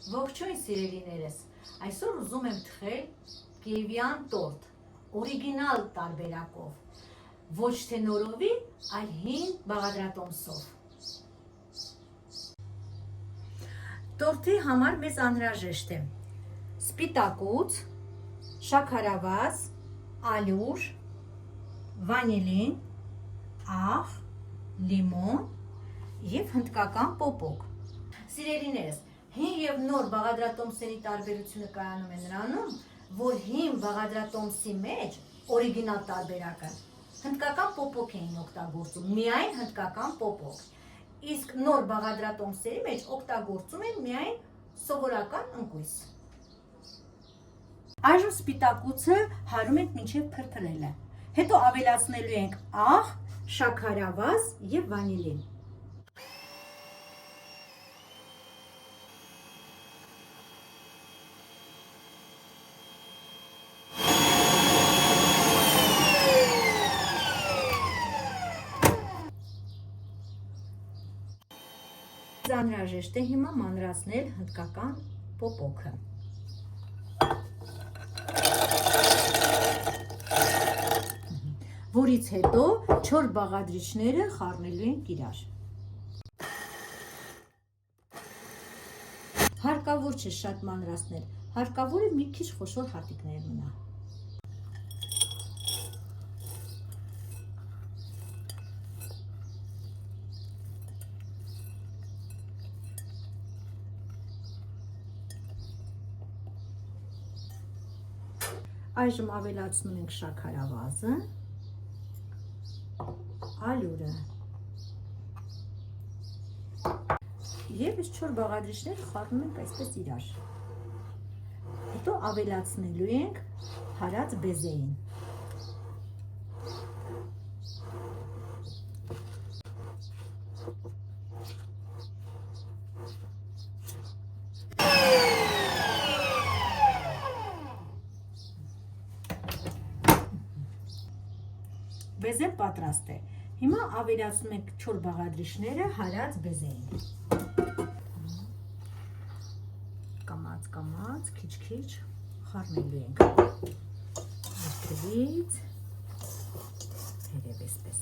Ողջույն սիրելիներս, այսօր ուզում եմ թխել կիևյան տորտ, օրիգինալ տարբերակով, ոչ թե նորովի, այլ հին բաղադրատոմսով։ Տորտի համար մեզ անհրաժեշտ է սպիտակուց, շաքարավազ, ալյուր, վանիլին, աղ, լիմոն և հնդկական պոպոկ։ Սիրելիներս, հին և նոր բաղադրատոմսերի տարբերությունը կայանում է նրանում, որ հին բաղադրատոմսի մեջ օրիգինալ տարբերակը հնդկական պոպոկ էին օգտագործում, միայն հնդկական պոպոկ, իսկ նոր բաղադրատոմսերի մեջ օգտագործում են միայն սովորական ընկույզ։ Այժմ սպիտակուցը հարում ենք մինչև փրփրելը, հետո ավելացնելու ենք աղ, շաքարավազ և վանիլին։ Անհրաժեշտ է հիմա մանրացնել հնդկական պոպոկը։ Որից հետո 4 բաղադրիչները խառնելու ենք իրար։ Հարկավոր չէ շատ մանրացնել, հարկավոր է մի քիչ խոշոր հատիկներ մնա։ Այժմ ավելացնում ենք շաքարավազը, ալյուրը և այս 4 բաղադրիչները խառնում ենք այսպես իրար։ Հետո ավելացնելու ենք հարած բեզեին։ Բեզեն պատրաստ է։ Հիմա ավելացնում ենք 4 բաղադրիչները հարած բեզեին։ Կամաց, քիչ խառնելու ենք։ Ներքևից, վերև էսպես։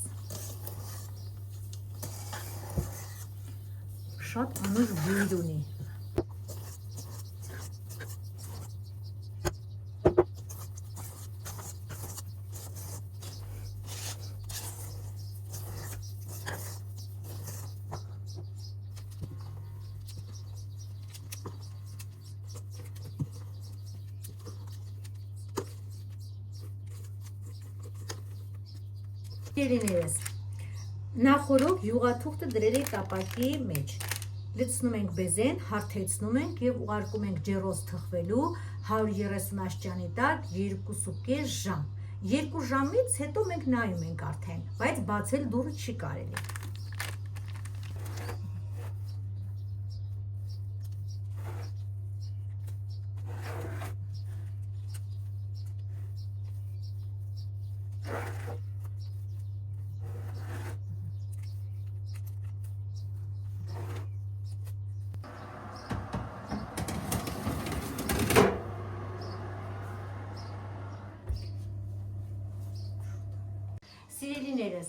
Շատ անուշ բույր ունի։ Սիրելիներս, նախորդ յուղաթուղթը դրել ենք ապակի մեջ, լցնում ենք բեզեն, հարթեցնում ենք և ուղարկում ենք ջեռոց թխվելու 130 աստիճանի տակ 2.5 ժամ։ 2 ժամից հետո մենք նայում ենք արդեն, բայց բացել դուռը չի կարելի։ Սիրելիներս,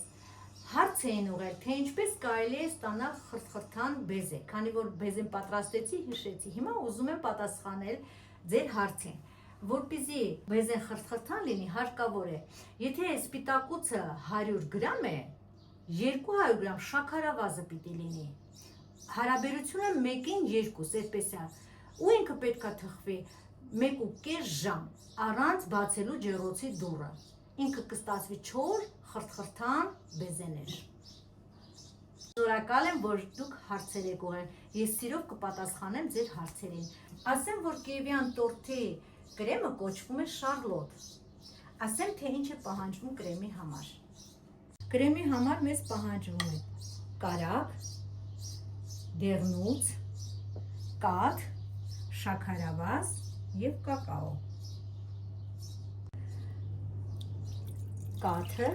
հարց էին ուղղել, թե ինչպես կարելի է ստանալ խրթխրթան բեզե, քանի որ բեզեն պատրաստեցի, հիշեցի, հիմա ուզում եմ պատասխանել ձեր հարցին, որպեսզի բեզեն խրթխրթան լինի, հարկավոր է, եթե սպիտակուցը 100 գրամ է, 200 գրամ շաքարավազը պիտի լինի, հարաբերությունը 1-ին 2, այդպես է, ու ինքը պետք է թխվի 1.5 ժամ առանց բացելու ջեռոցի դուռը, ինքը կստացվի 4 խրթխրթան բեզեներ։ Շնորհակալ եմ, որ դուք հարցեր եք ուղղել, ես սիրով կպատասխանեմ ձեր հարցերին։ Ասեմ, որ կիևյան տորտի կրեմը կոչվում է շարլոտ։ Ասեմ, թե ինչ է պահանջվում կրեմի համար։ Կրեմի համար մեզ պահանջվում է կարագ, դեղնուց, կաթ, շաքարավազ և կակաո։ Կաթը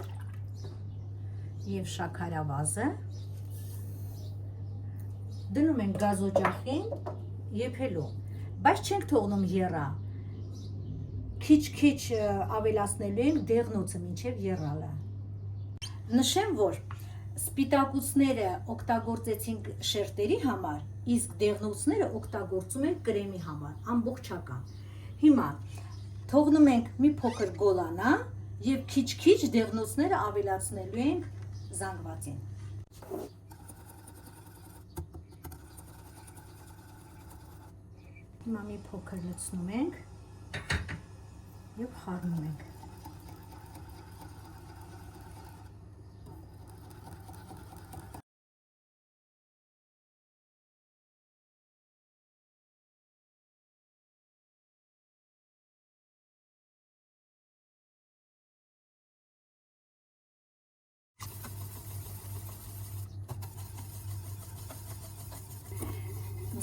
և շաքարավազը դնում ենք գազօջախին եփելու, բայց չենք թողնում եռա։ Քիչ-քիչ ավելացնելու ենք դեղնոցը մինչև եռալը։ Նշեմ, որ սպիտակուցները օգտագործեցինք շերտերի համար, իսկ դեղնոցները օգտագործում ենք կրեմի համար, ամբողջական։ Հիմա թողնում ենք մի փոքր գոլանա եւ քիչ-քիչ դեղնոցները ավելացնելու ենք զանգվածին։ Հիմա մի փոքր լցնում ենք եւ խառնում ենք։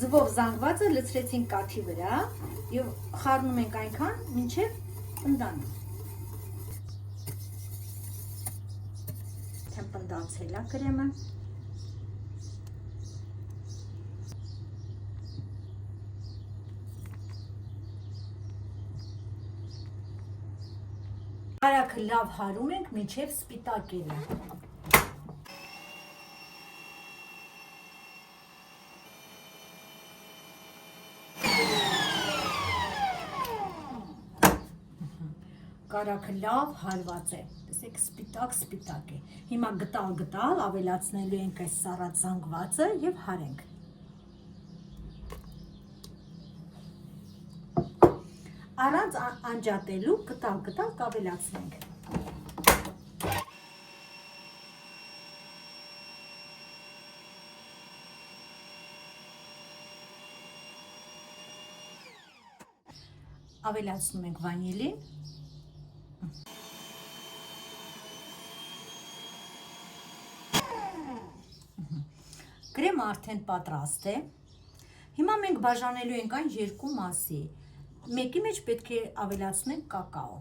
Ձվով զանգվածը լցրեցինք կաթի վրա եւ խառնում ենք այնքան, մինչեւ պնդանի։ Թեմ պնդացել է կրեմը։ Արագ լավ հարում ենք մինչեւ սպիտակելը։ Կարագը լավ հարված է, տեսեք սպիտակ է։ Հիմա գտալ ավելացնելու ենք այս սառած զանգվածը եւ հարենք։ Առանց անջատելու գտալ կավելացնենք։ Ավելացնում ենք վանիլին։ Կրեմը արդեն պատրաստ է։ Հիմա մենք բաժանելու ենք այն երկու մասի։ Մեկի մեջ պետք է ավելացնենք կակաո։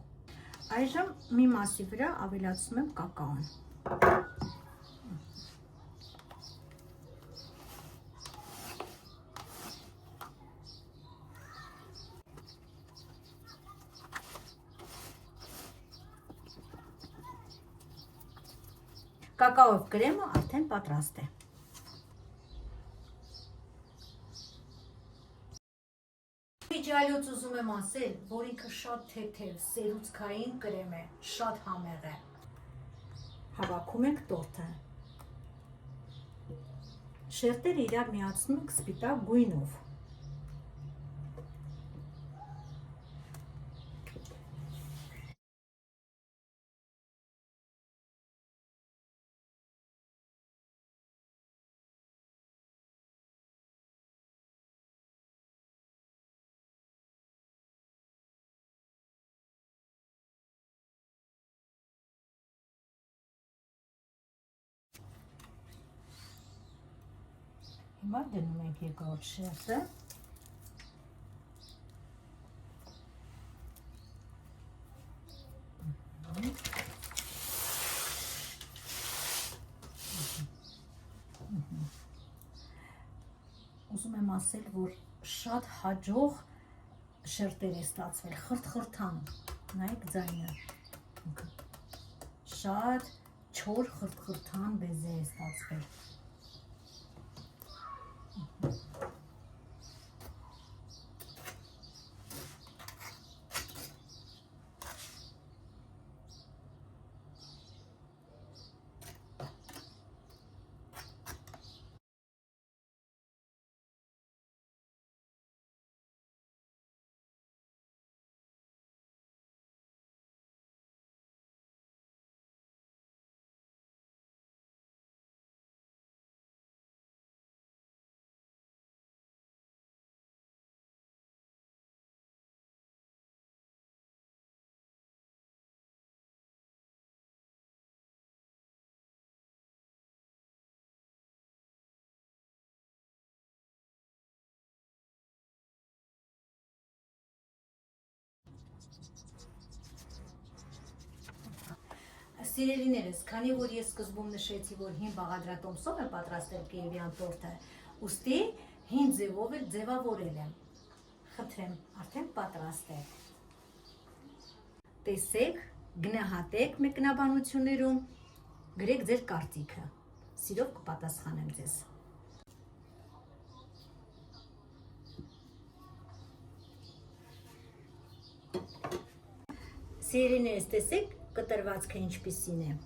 Այժմ մի մասի վրա ավելացնում եմ կակաոն։ Կակաոյով կրեմը արդեն պատրաստ է։ Միջայլոց ուզում եմ ասել, որ ինքը շատ թեթև, սերուցքային կրեմ է, շատ համեղ է։ Հավաքում ենք տորթը։ Շերտերը իրար միացնում ենք սպիտակ գույնով։ Հիմա դնում ենք երկրորդ շերտը։ Ուզում եմ ասել, որ շատ հաջող շերտեր է ստացվել, խրթխրթան, նայեք ձայնը, շատ չոր խրթխրթան բեզե է ստացվել։ Սիրելիներս, քանի որ ես սկզբում նշեցի, որ հին բաղադրատոմսով եմ պատրաստել կիևյան տորթը, ուստի հին ձևով էլ ձևավորել եմ։ Խնդրեմ, արդեն պատրաստ է։ Տեսեք, գնահատեք մեկնաբանություններում, գրեք ձեր կարծիքը։ Սիրով կպատասխանեմ ձեզ։ Սիրելիներս, տեսեք կտրվածքը ինչպիսին է։